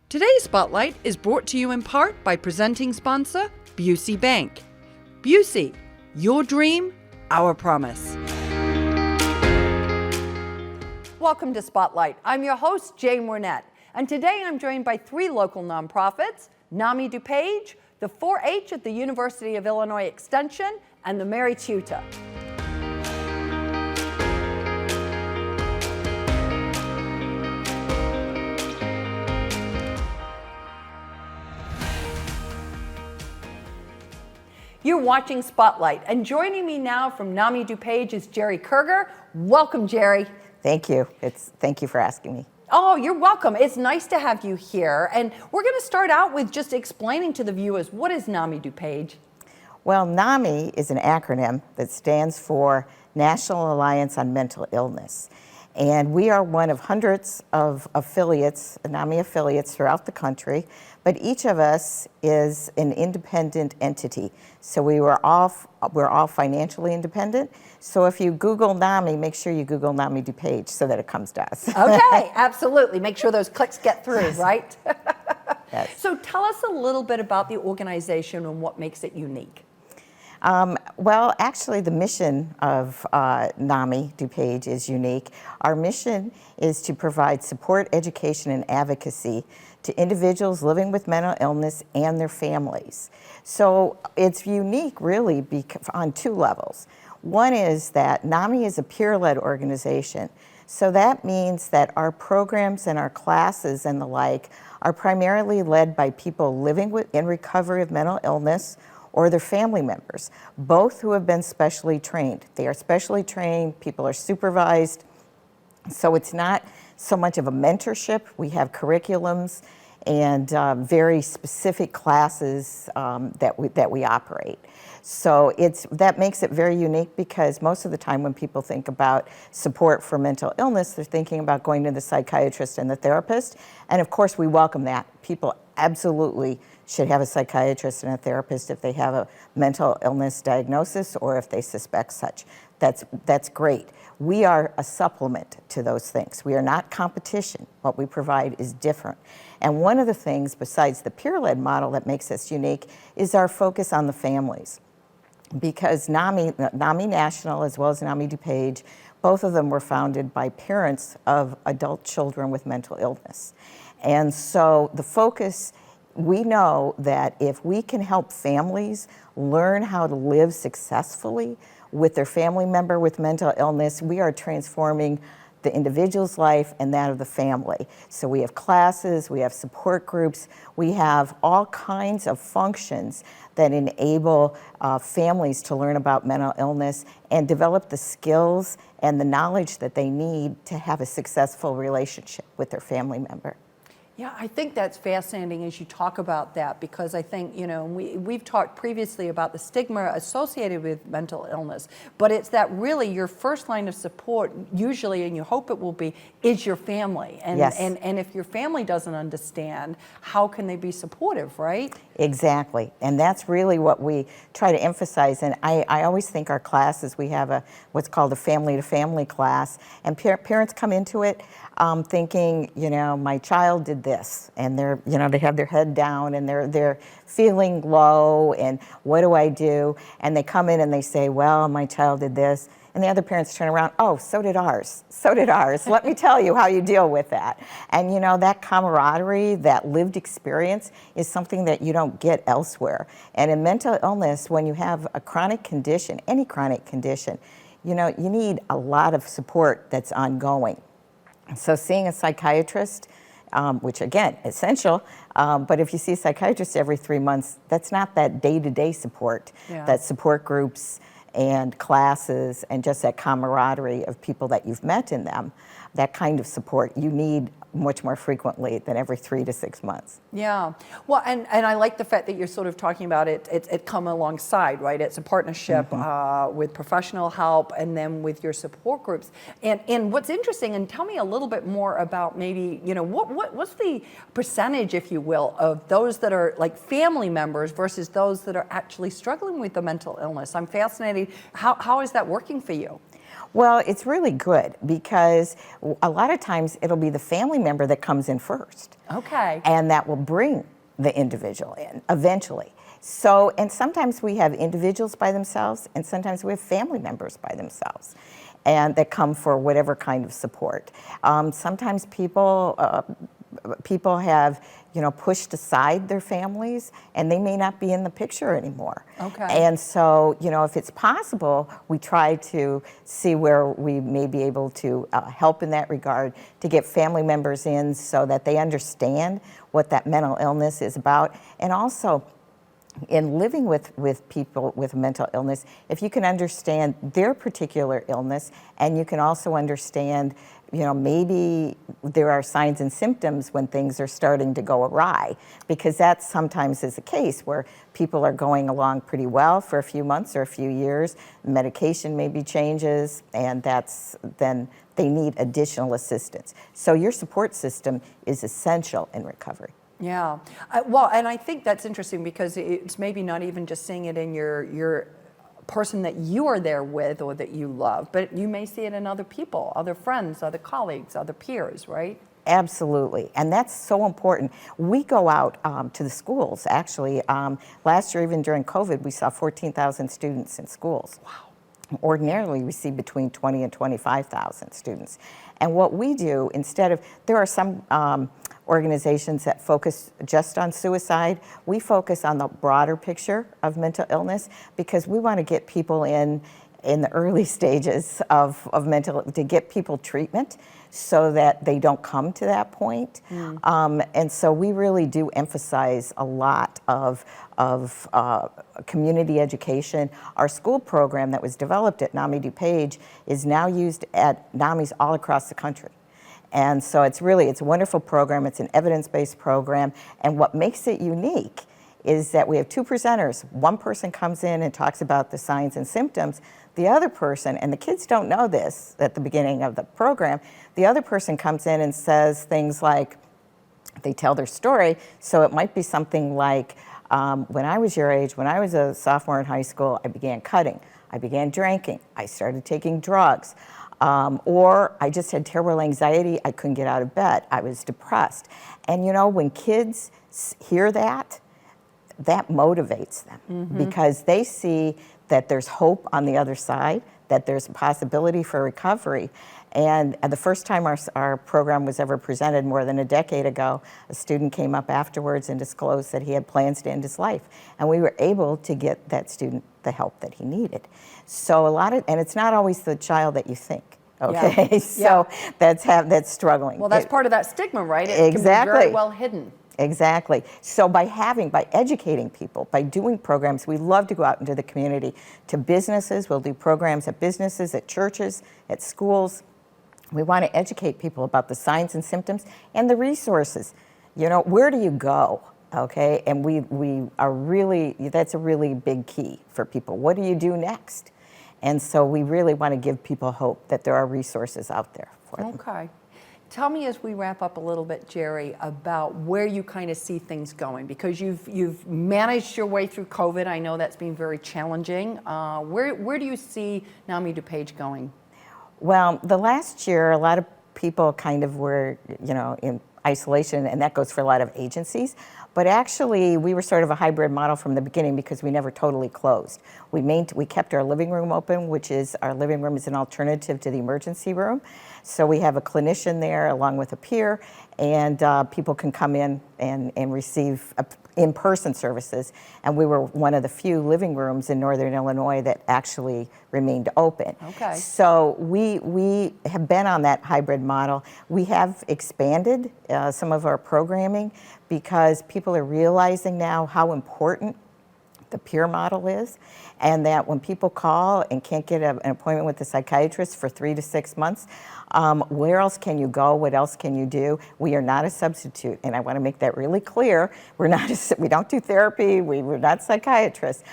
Today's Spotlight is brought to you in part by presenting sponsor, Busey Bank. Busey, your dream, our promise. Welcome to Spotlight. I'm your host, Jane Wernette, and today I'm joined by three local nonprofits, NAMI DuPage, the 4-H at the University of Illinois Extension, and the Mary Tutor. You're watching Spotlight, and joining me now from NAMI DuPage is Geri Kerger. Welcome, Geri. Thank you. Thank you for asking me. Oh, you're welcome. It's nice to have you here. And we're going to start out with just explaining to the viewers, what is NAMI DuPage? Well, NAMI is an acronym that stands for National Alliance on Mental Illness. And we are one of hundreds of affiliates, NAMI affiliates throughout the country, but each of us is an independent entity. So we're all financially independent. So if you Google NAMI, make sure you Google NAMI DuPage so that it comes to us. Okay, absolutely. Make sure those clicks get through, right? Yes. So tell us a little bit about the organization and what makes it unique. Well, actually, the mission of NAMI DuPage is unique. Our mission is to provide support, education, and advocacy to individuals living with mental illness and their families. So it's unique, really, on two levels. One is that NAMI is a peer-led organization. So that means that our programs and our classes and the like are primarily led by people living in recovery of mental illness or their family members, both who have been specially trained. They are specially trained, people are supervised, so it's not so much of a mentorship. We have curriculums and very specific classes that we operate. So that makes it very unique because most of the time when people think about support for mental illness, they're thinking about going to the psychiatrist and the therapist. And of course, we welcome that. People absolutely should have a psychiatrist and a therapist if they have a mental illness diagnosis or if they suspect such. That's great. We are a supplement to those things. We are not competition. What we provide is different. And one of the things besides the peer-led model that makes us unique is our focus on the families. Because NAMI National as well as NAMI DuPage, both of them were founded by parents of adult children with mental illness. And so the focus, we know that if we can help families learn how to live successfully with their family member with mental illness, we are transforming the individual's life and that of the family. So we have classes, we have support groups, we have all kinds of functions that enable families to learn about mental illness and develop the skills and the knowledge that they need to have a successful relationship with their family member. Yeah, I think that's fascinating as you talk about that because I think, we've talked previously about the stigma associated with mental illness, but it's that really your first line of support usually, and you hope it will be, is your family. And, yes. and if your family doesn't understand, how can they be supportive, right? Exactly, and that's really what we try to emphasize. And I always think our classes, we have what's called a family-to-family class, and parents come into it thinking, my child did this, and they have their head down and they're feeling low, and what do I do? And they come in and they say, well, my child did this. And the other parents turn around, oh, so did ours. Let me tell you how you deal with that. And that camaraderie, that lived experience is something that you don't get elsewhere. And in mental illness, when you have a chronic condition, any chronic condition, you need a lot of support that's ongoing. So seeing a psychiatrist, which again, essential, but if you see a psychiatrist every 3 months, that's not that day-to-day support, that support groups and classes and just that camaraderie of people that you've met in them, that kind of support you need much more frequently than every 3 to 6 months. Yeah, well, and I like the fact that you're sort of talking about it come alongside, right? It's a partnership with professional help and then with your support groups. And what's interesting, and tell me a little bit more about maybe, what's the percentage, if you will, of those that are like family members versus those that are actually struggling with the mental illness? I'm fascinated. How is that working for you? Well, it's really good because a lot of times it'll be the family member that comes in first. Okay. And that will bring the individual in eventually. So, and sometimes we have individuals by themselves, and sometimes we have family members by themselves, and that come for whatever kind of support. Sometimes people have, pushed aside their families, and they may not be in the picture anymore. Okay. And so, if it's possible, we try to see where we may be able to help in that regard to get family members in so that they understand what that mental illness is about. And also, in living with people with mental illness, if you can understand their particular illness, and you can also understand, maybe there are signs and symptoms when things are starting to go awry, because that sometimes is the case where people are going along pretty well for a few months or a few years, medication maybe changes, and then they need additional assistance. So your support system is essential in recovery. Yeah, well, and I think that's interesting because it's maybe not even just seeing it in your person that you are there with or that you love, but you may see it in other people, other friends, other colleagues, other peers, right? Absolutely, and that's so important. We go out to the schools, actually. Last year, even during COVID, we saw 14,000 students in schools. Wow. Ordinarily, we see between 20 and 25,000 students. And what we do, there are some organizations that focus just on suicide. We focus on the broader picture of mental illness because we want to get people in the early stages of mental, to get people treatment so that they don't come to that point. And so we really do emphasize a lot of community education. Our school program that was developed at NAMI DuPage is now used at NAMIs all across the country. And so it's a wonderful program. It's an evidence-based program. And what makes it unique is that we have two presenters. One person comes in and talks about the signs and symptoms. The other person, and the kids don't know this at the beginning of the program, the other person comes in and says things like, they tell their story. So it might be something like, when I was your age, when I was a sophomore in high school, I began cutting, I began drinking, I started taking drugs. Or I just had terrible anxiety, I couldn't get out of bed, I was depressed. And when kids hear that motivates them because they see that there's hope on the other side, that there's a possibility for recovery. And the first time our program was ever presented more than a decade ago, a student came up afterwards and disclosed that he had plans to end his life. And we were able to get that student the help that he needed. So and it's not always the child that you think. Okay, yeah. So that's struggling. Well, that's part of that stigma, right? It exactly. can be very well hidden. Exactly. So by educating people, by doing programs, we love to go out into the community to businesses. We'll do programs at businesses, at churches, at schools. We want to educate people about the signs and symptoms and the resources. Where do you go? Okay, and that's a really big key for people. What do you do next? And so we really want to give people hope that there are resources out there for them. Okay. Tell me as we wrap up a little bit, Geri, about where you kind of see things going, because you've managed your way through COVID. I know that's been very challenging. Where do you see NAMI DuPage going? Well, the last year, a lot of people kind of were, in isolation, and that goes for a lot of agencies. But actually, we were sort of a hybrid model from the beginning because we never totally closed. We kept our living room open, our living room is an alternative to the emergency room. So we have a clinician there along with a peer, and people can come in and receive in-person services. And we were one of the few living rooms in Northern Illinois that actually remained open. Okay. So we have been on that hybrid model. We have expanded some of our programming because people are realizing now how important the peer model is, and that when people call and can't get an appointment with a psychiatrist for 3 to 6 months, where else can you go? What else can you do? We are not a substitute, and I want to make that really clear. We don't do therapy. We're not psychiatrists,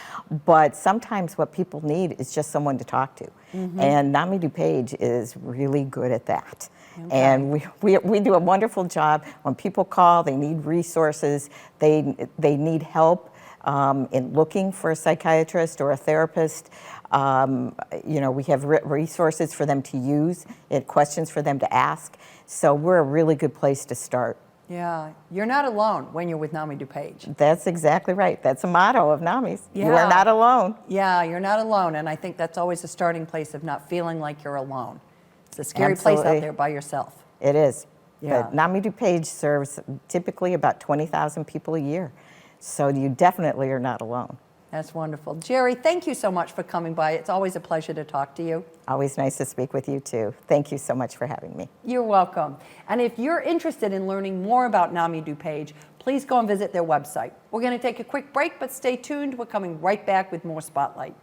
but sometimes what people need is just someone to talk to, and NAMI DuPage is really good at that. Okay. And we do a wonderful job. When people call, they need resources, they need help. in looking for a psychiatrist or a therapist. We have resources for them to use, questions for them to ask. So we're a really good place to start. Yeah, you're not alone when you're with NAMI DuPage. That's exactly right. That's a motto of NAMI's. Yeah. You are not alone. Yeah, you're not alone, and I think that's always a starting place of not feeling like you're alone. It's a scary place out there by yourself. It is. Yeah. But NAMI DuPage serves typically about 20,000 people a year. So you definitely are not alone. That's wonderful. Geri, thank you so much for coming by. It's always a pleasure to talk to you. Always nice to speak with you too. Thank you so much for having me. You're welcome. And if you're interested in learning more about NAMI DuPage, please go and visit their website. We're going to take a quick break, but stay tuned. We're coming right back with more Spotlight.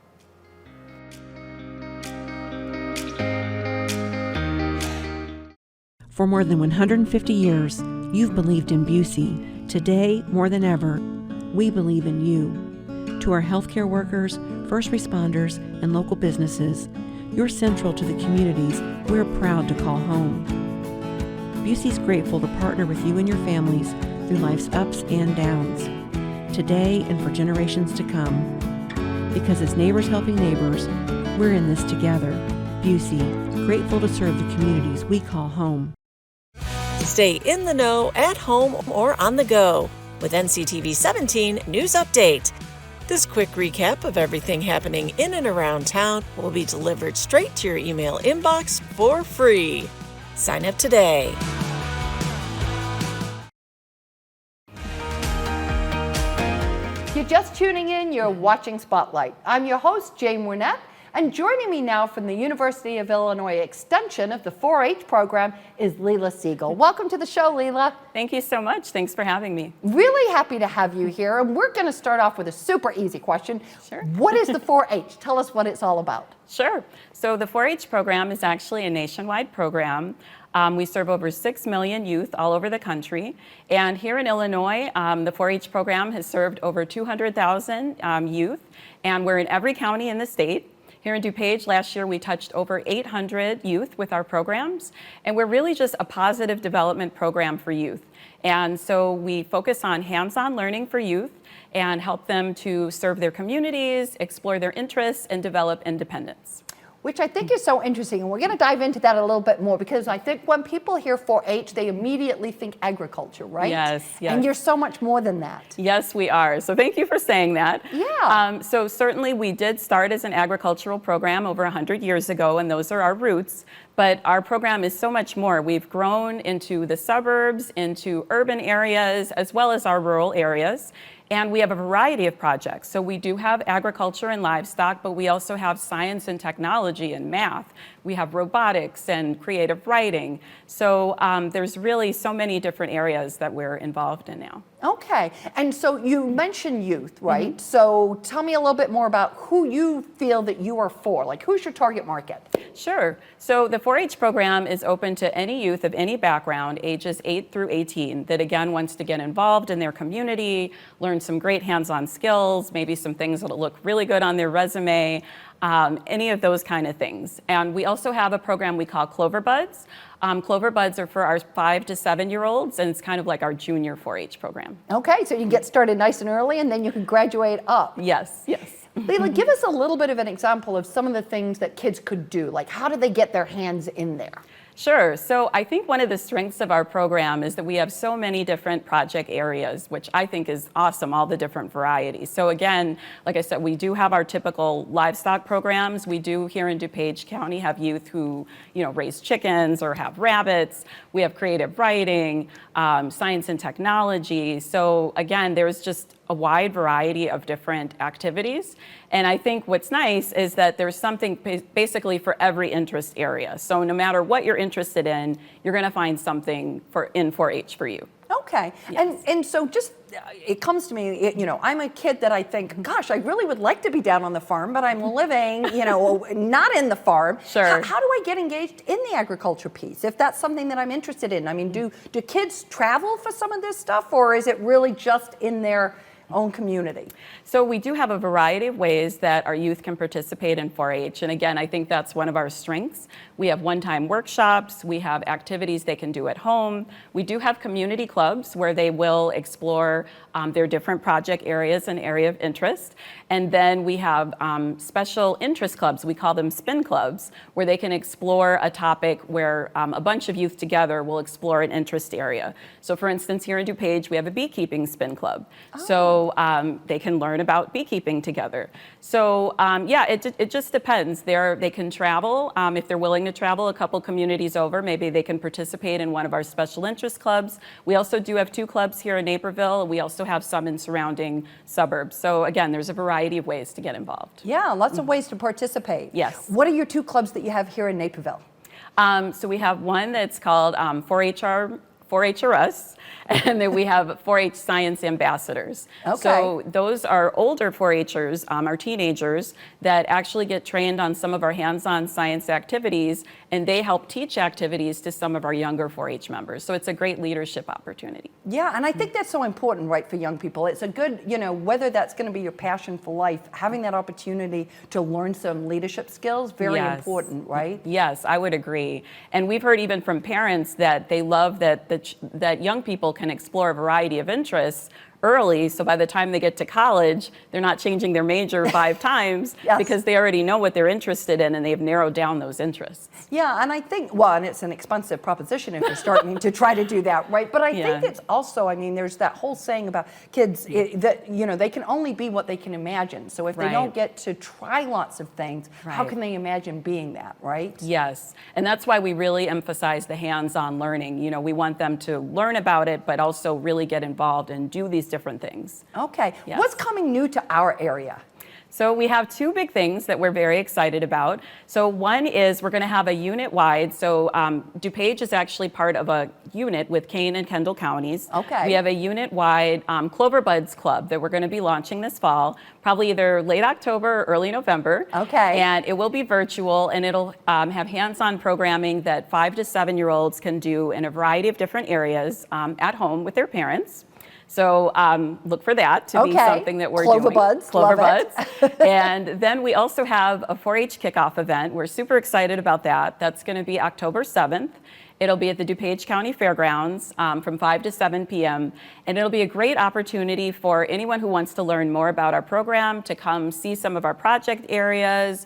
For more than 150 years, you've believed in Busey. Today, more than ever, we believe in you. To our healthcare workers, first responders, and local businesses, you're central to the communities we're proud to call home. Busey's grateful to partner with you and your families through life's ups and downs, today and for generations to come. Because as neighbors helping neighbors, we're in this together. Busey, grateful to serve the communities we call home. Stay in the know at home or on the go with NCTV 17 News Update. This quick recap of everything happening in and around town will be delivered straight to your email inbox for free. Sign up today. If you're just tuning in, you're watching Spotlight. I'm your host, Jane Wernette, and joining me now from the University of Illinois Extension of the 4-H program is Leela Siegel. Welcome to the show, Leela. Thank you so much. Thanks for having me. Really happy to have you here, and we're going to start off with a super easy question. Sure. What is the 4-H? Tell us what it's all about. Sure. So the 4-H program is actually a nationwide program. We serve over 6 million youth all over the country. And here in Illinois, the 4-H program has served over 200,000 youth, and we're in every county in the state. Here in DuPage, last year we touched over 800 youth with our programs, and we're really just a positive development program for youth. And so we focus on hands-on learning for youth and help them to serve their communities, explore their interests, and develop independence. Which I think is so interesting, and we're going to dive into that a little bit more, because I think when people hear 4-H, they immediately think agriculture, right? Yes, yes. And you're so much more than that. Yes, we are. So thank you for saying that. Yeah. So certainly we did start as an agricultural program over 100 years ago, and those are our roots. But our program is so much more. We've grown into the suburbs, into urban areas, as well as our rural areas. And we have a variety of projects. So we do have agriculture and livestock, but we also have science and technology and math. We have robotics and creative writing. So there's really so many different areas that we're involved in now. Okay, and so you mentioned youth, right? Mm-hmm. So tell me a little bit more about who you feel that you are for. Like, who's your target market? Sure. So the 4-H program is open to any youth of any background, ages 8 through 18, that again wants to get involved in their community, learn some great hands-on skills, maybe some things that'll look really good on their resume, any of those kind of things. And we also have a program we call Clover Buds. Clover Buds are for our 5 to 7-year-olds, and it's kind of like our junior 4-H program. Okay, so you get started nice and early, and then you can graduate up. Yes, yes. Leila, give us a little bit of an example of some of the things that kids could do. Like, how do they get their hands in there? Sure. So I think one of the strengths of our program is that we have so many different project areas, which I think is awesome, all the different varieties. So again, like I said, we do have our typical livestock programs. We do here in DuPage County have youth who, raise chickens or have rabbits. We have creative writing, science and technology. So again, there's just a wide variety of different activities. And I think what's nice is that there's something basically for every interest area. So no matter what you're interested in, you're going to find something in 4-H for you. Okay. Yes. And so just, it comes to me, I'm a kid that I think, gosh, I really would like to be down on the farm, but I'm living, not in the farm. Sure. How do I get engaged in the agriculture piece if that's something that I'm interested in? I mean, do kids travel for some of this stuff, or is it really just in their own community? So we do have a variety of ways that our youth can participate in 4-H. And again, I think that's one of our strengths. We have one-time workshops. We have activities they can do at home. We do have community clubs where they will explore their different project areas and area of interest. And then we have special interest clubs. We call them spin clubs, where they can explore a topic where a bunch of youth together will explore an interest area. So for instance, here in DuPage, we have a beekeeping spin club. So they can learn about beekeeping together. So yeah, it just depends. They can travel. If they're willing to travel a couple communities over, maybe they can participate in one of our special interest clubs. We also do have 2 clubs here in Naperville. We also have some in surrounding suburbs. So again, there's a variety of ways to get involved. Yeah, lots of ways to participate. Yes. What are your 2 clubs that you have here in Naperville? So we have one that's called 4-HRS, and then we have 4-H Science Ambassadors. Okay. So those are older 4-Hers, our teenagers, that actually get trained on some of our hands-on science activities, and they help teach activities to some of our younger 4-H members. So it's a great leadership opportunity. Yeah, and I think that's so important, right, for young people. It's a good, whether that's going to be your passion for life, having that opportunity to learn some leadership skills, very important, right? Yes, I would agree. And we've heard even from parents that they love that young people can explore a variety of interests early, so by the time they get to college, they're not changing their major 5 times because they already know what they're interested in and they've narrowed down those interests. Yeah, and I think, well, and it's an expensive proposition if you're starting to try to do that, right? But I think it's also, there's that whole saying about kids that, they can only be what they can imagine. So if they don't get to try lots of things, how can they imagine being that, right? Yes, and that's why we really emphasize the hands-on learning. We want them to learn about it, but also really get involved and do these different things. Okay. Yes. What's coming new to our area? So we have 2 big things that we're very excited about. So one is we're going to have a unit-wide. So DuPage is actually part of a unit with Kane and Kendall counties. Okay. We have a unit-wide Clover Buds Club that we're going to be launching this fall, probably either late October or early November. Okay. And it will be virtual, and it'll have hands-on programming that 5 to 7-year-olds can do in a variety of different areas at home with their parents. So look for that to be something that we're doing. Clover Buds. And then we also have a 4-H Kickoff Event. We're super excited about that. That's going to be October 7th. It'll be at the DuPage County Fairgrounds from 5 to 7 p.m. And it'll be a great opportunity for anyone who wants to learn more about our program to come see some of our project areas,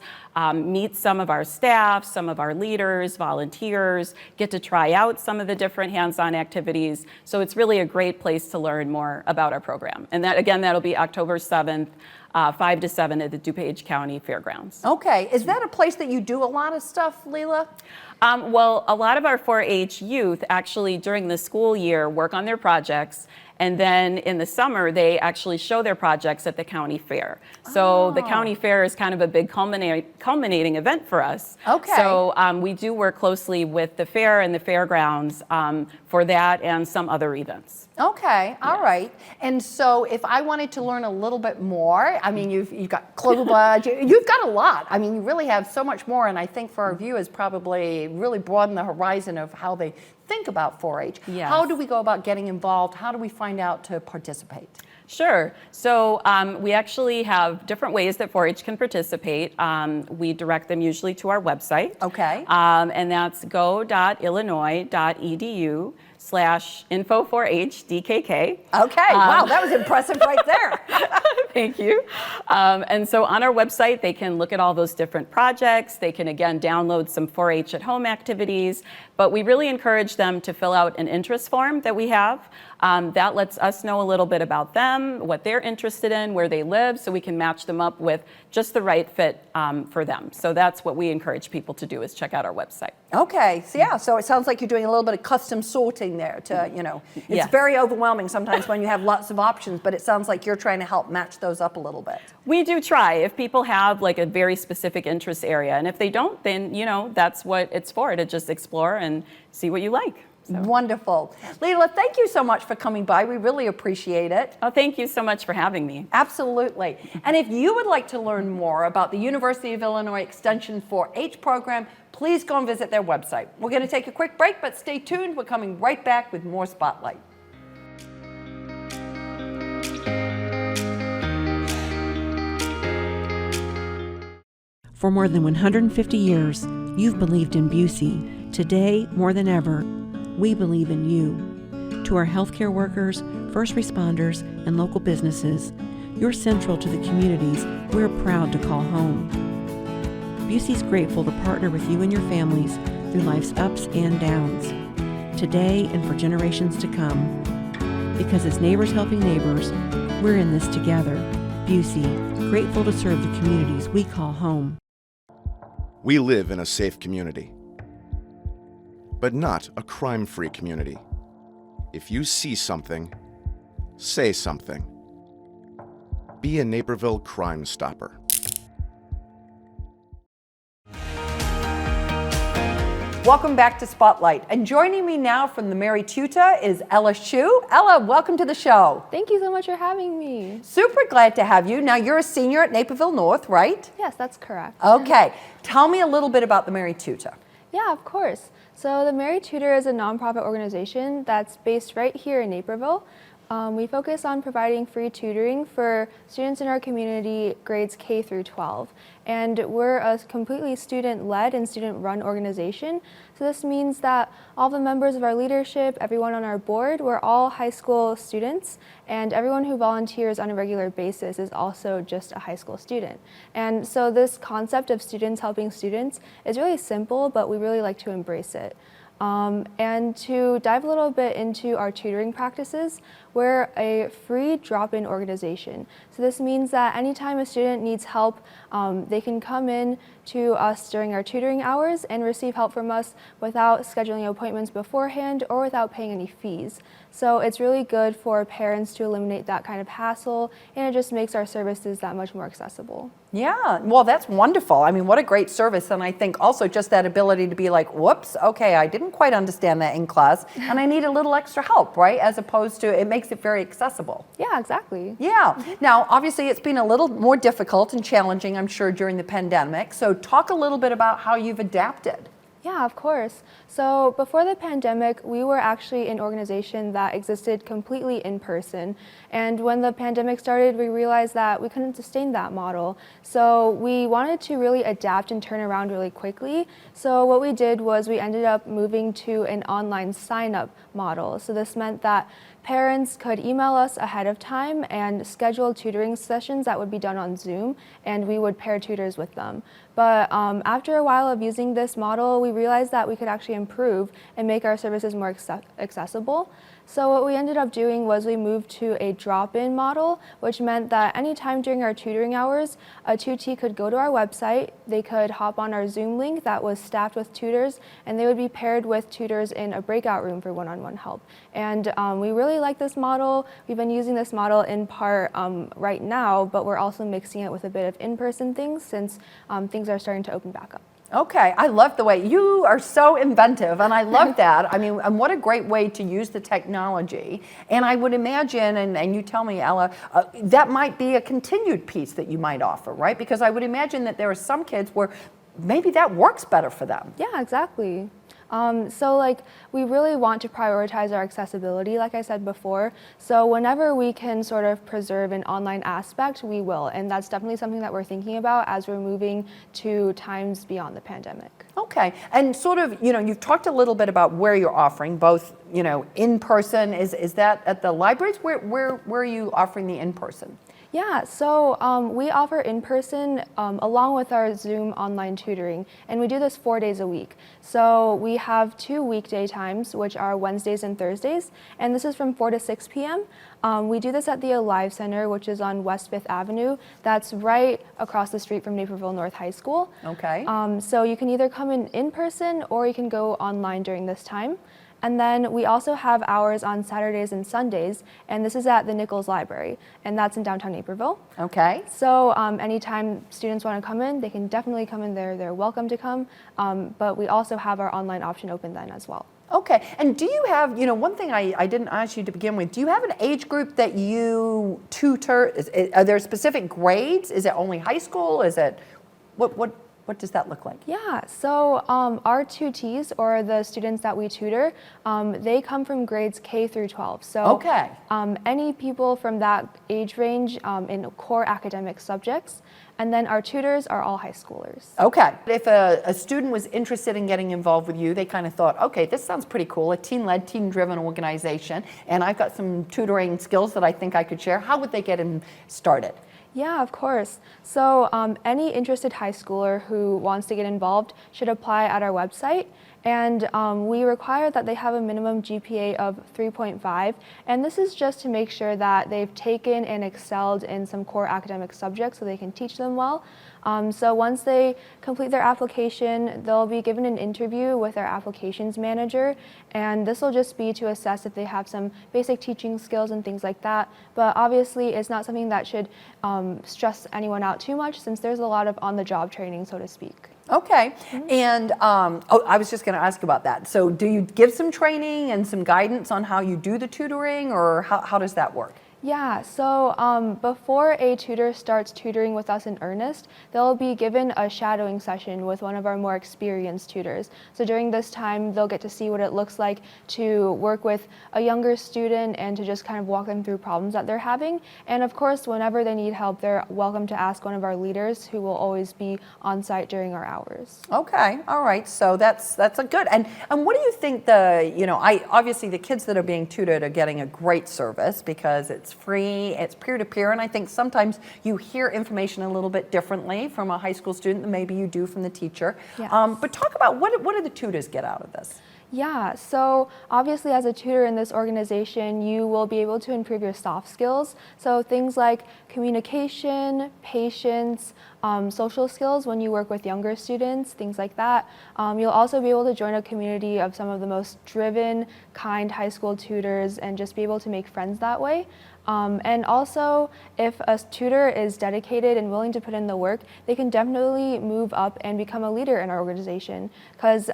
meet some of our staff, some of our leaders, volunteers, get to try out some of the different hands-on activities. So it's really a great place to learn more about our program. And that, again, that'll be October 7th. 5 to 7 at the DuPage County Fairgrounds. Okay, is that a place that you do a lot of stuff, Leela? Well, a lot of our 4-H youth actually during the school year work on their projects, and then in the summer they actually show their projects at the county fair. So the county fair is kind of a big culminating event for us. Okay. So we do work closely with the fair and the fairgrounds for that and some other events. Okay, all right. And so if I wanted to learn a little bit more, you've got Clover Buds, you've got a lot. You really have so much more, and I think for our viewers probably really broaden the horizon of how they think about 4-H. Yes. How do we go about getting involved? How do we find out to participate? Sure. So we actually have different ways that 4-H can participate. We direct them usually to our website. Okay. And that's go.illinois.edu/info4hdkk. Okay, wow, that was impressive right there. Thank you. And so on our website, they can look at all those different projects. They can, again, download some 4-H at home activities. But we really encourage them to fill out an interest form that we have. That lets us know a little bit about them, what they're interested in, where they live, so we can match them up with just the right fit for them. So that's what we encourage people to do, is check out our website. Okay, so yeah, so it sounds like you're doing a little bit of custom sorting there to, it's Yes. very overwhelming sometimes when you have lots of options, but it sounds like you're trying to help match those up a little bit. We do try. If people have like a very specific interest area, and if they don't, then, that's what it's for, to just explore and see what you like. So. Wonderful. Leila, thank you so much for coming by. We really appreciate it. Oh, thank you so much for having me. Absolutely. And if you would like to learn more about the University of Illinois Extension 4-H program, please go and visit their website. We're going to take a quick break, but stay tuned. We're coming right back with more Spotlight. For more than 150 years, you've believed in Busey. Today, more than ever, we believe in you. To our healthcare workers, first responders, and local businesses, you're central to the communities we're proud to call home. Busey's grateful to partner with you and your families through life's ups and downs, today and for generations to come. Because as neighbors helping neighbors, we're in this together. Busey, grateful to serve the communities we call home. We live in a safe community, but not a crime-free community. If you see something, say something. Be a Naperville Crime Stopper. Welcome back to Spotlight. And joining me now from the Mary Tutor is Ella Shu. Ella, welcome to the show. Thank you so much for having me. Super glad to have you. Now, you're a senior at Naperville North, right? Yes, that's correct. Okay. Tell me a little bit about the Mary Tutor. Yeah, of course. So the Mary Tutor is a nonprofit organization that's based right here in Naperville. We focus on providing free tutoring for students in our community, grades K through 12. And we're a completely student-led and student-run organization. So this means that all the members of our leadership, everyone on our board, we're all high school students, and everyone who volunteers on a regular basis is also just a high school student. And so this concept of students helping students is really simple, but we really like to embrace it. And to dive a little bit into our tutoring practices, we're a free drop-in organization. So this means that anytime a student needs help, they can come in to us during our tutoring hours and receive help from us without scheduling appointments beforehand or without paying any fees. So it's really good for parents to eliminate that kind of hassle, and it just makes our services that much more accessible. Yeah, well, that's wonderful. I mean, what a great service. And I think also just that ability to be like, whoops, okay, I didn't quite understand that in class, and I need a little extra help, right? As opposed to, it makes it very accessible. Yeah, exactly. Yeah. Now, obviously, it's been a little more difficult and challenging, I'm sure, during the pandemic. So talk a little bit about how you've adapted. Yeah, of course. So before the pandemic, we were actually an organization that existed completely in person. And when the pandemic started, we realized that we couldn't sustain that model. So we wanted to really adapt and turn around really quickly. So what we did was we ended up moving to an online sign-up model. So this meant that parents could email us ahead of time and schedule tutoring sessions that would be done on Zoom, and we would pair tutors with them. But after a while of using this model, we realized that we could actually improve and make our services more accessible. So what we ended up doing was we moved to a drop-in model, which meant that anytime during our tutoring hours, a tutee could go to our website, they could hop on our Zoom link that was staffed with tutors, and they would be paired with tutors in a breakout room for one-on-one help. And we really like this model. We've been using this model in part right now, but we're also mixing it with a bit of in-person things since things are starting to open back up. Okay, I love the way you are so inventive, and I love that. I mean, and what a great way to use the technology. And I would imagine, and you tell me, Ella, that might be a continued piece that you might offer, right? Because I would imagine that there are some kids where maybe that works better for them. Yeah, exactly. So like we really want to prioritize our accessibility, like I said before. So whenever we can sort of preserve an online aspect, we will. And that's definitely something that we're thinking about as we're moving to times beyond the pandemic. Okay, and sort of, you know, you've talked a little bit about where you're offering, both, you know, in person. Is that at the libraries? Where are you offering the in person? Yeah, so we offer in-person along with our Zoom online tutoring, and we do this 4 days a week. So we have 2 weekday times, which are Wednesdays and Thursdays, and this is from 4 to 6 p.m. We do this at the Alive Center, which is on West 5th Avenue. That's right across the street from Naperville North High School. Okay. So you can either come in person or you can go online during this time. And then we also have hours on Saturdays and Sundays, and this is at the Nichols Library, and that's in downtown Naperville. Okay. So anytime students want to come in, they can definitely come in there. They're welcome to come, but we also have our online option open then as well. Okay, and do you have, you know, one thing I didn't ask you to begin with, do you have an age group that you tutor? Are there specific grades? Is it only high school? Is it, what does that look like? Yeah, so our tutees, or the students that we tutor, they come from grades K through 12. So okay. Any people from that age range in core academic subjects. And then our tutors are all high schoolers. Okay. If a student was interested in getting involved with you, they kind of thought, okay, this sounds pretty cool, a teen-led, teen-driven organization, and I've got some tutoring skills that I think I could share. How would they get started? Yeah, of course. So any interested high schooler who wants to get involved should apply at our website. And we require that they have a minimum GPA of 3.5. And this is just to make sure that they've taken and excelled in some core academic subjects so they can teach them well. So once they complete their application, they'll be given an interview with our applications manager. And this will just be to assess if they have some basic teaching skills and things like that. But obviously, it's not something that should stress anyone out too much, since there's a lot of on-the-job training, so to speak. Okay, and I was just going to ask about that. So do you give some training and some guidance on how you do the tutoring, or how does that work? Yeah, so before a tutor starts tutoring with us in earnest, they'll be given a shadowing session with one of our more experienced tutors. So during this time, they'll get to see what it looks like to work with a younger student and to just kind of walk them through problems that they're having. And of course, whenever they need help, they're welcome to ask one of our leaders, who will always be on site during our hours. Okay, all right, so that's a good, and what do you think obviously the kids that are being tutored are getting a great service because it's free, it's peer-to-peer, and I think sometimes you hear information a little bit differently from a high school student than maybe you do from the teacher. Yes. But talk about what do the tutors get out of this? Yeah, so obviously as a tutor in this organization, you will be able to improve your soft skills. So things like communication, patience, social skills when you work with younger students, things like that. You'll also be able to join a community of some of the most driven, kind high school tutors and just be able to make friends that way. And also, if a tutor is dedicated and willing to put in the work, they can definitely move up and become a leader in our organization. Because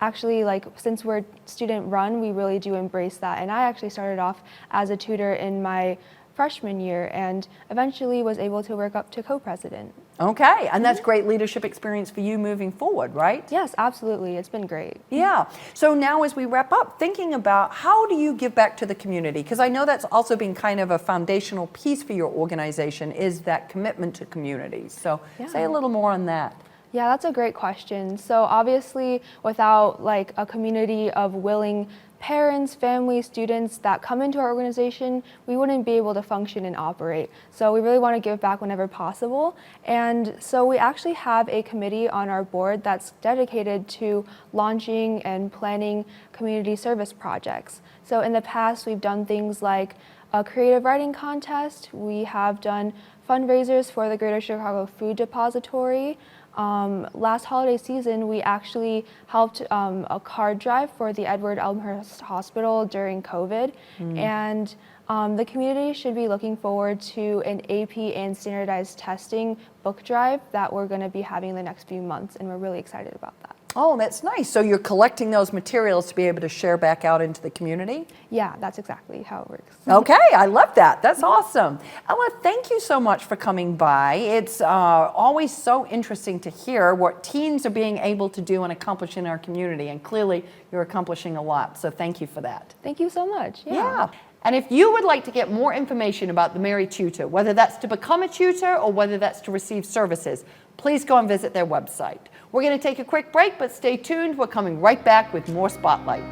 actually, since we're student run, we really do embrace that. And I actually started off as a tutor in my freshman year and eventually was able to work up to co-president. Okay, and that's great leadership experience for you moving forward, right? Yes, absolutely. It's been great. Yeah. So now as we wrap up, thinking about how do you give back to the community? Because I know that's also been kind of a foundational piece for your organization, is that commitment to communities. So say a little more on that. Yeah, that's a great question. So obviously, without a community of willing parents, families, students that come into our organization, we wouldn't be able to function and operate. So we really want to give back whenever possible. And so we actually have a committee on our board that's dedicated to launching and planning community service projects. So in the past, we've done things like a creative writing contest. We have done fundraisers for the Greater Chicago Food Depository. Last holiday season, we actually helped a card drive for the Edward Elmhurst Hospital during COVID. And the community should be looking forward to an AP and standardized testing book drive that we're going to be having in the next few months, and we're really excited about that. Oh, that's nice. So you're collecting those materials to be able to share back out into the community? Yeah, that's exactly how it works. Okay, I love that. That's awesome. Ella, thank you so much for coming by. It's always so interesting to hear what teens are being able to do and accomplish in our community, and clearly you're accomplishing a lot, so thank you for that. Thank you so much. Yeah. And if you would like to get more information about the Mary Tutor, whether that's to become a tutor or whether that's to receive services, please go and visit their website. We're going to take a quick break, but stay tuned. We're coming right back with more Spotlight.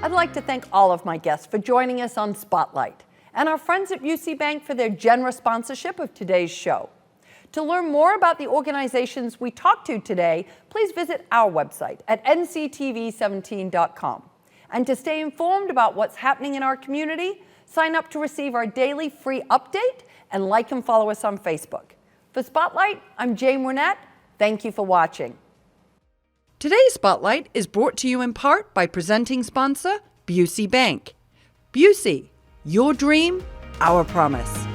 I'd like to thank all of my guests for joining us on Spotlight, and our friends at UC Bank for their generous sponsorship of today's show. To learn more about the organizations we talked to today, please visit our website at nctv17.com. And to stay informed about what's happening in our community, sign up to receive our daily free update and like and follow us on Facebook. For Spotlight, I'm Jane Wernette. Thank you for watching. Today's Spotlight is brought to you in part by presenting sponsor, Busey Bank. Busey, your dream, our promise.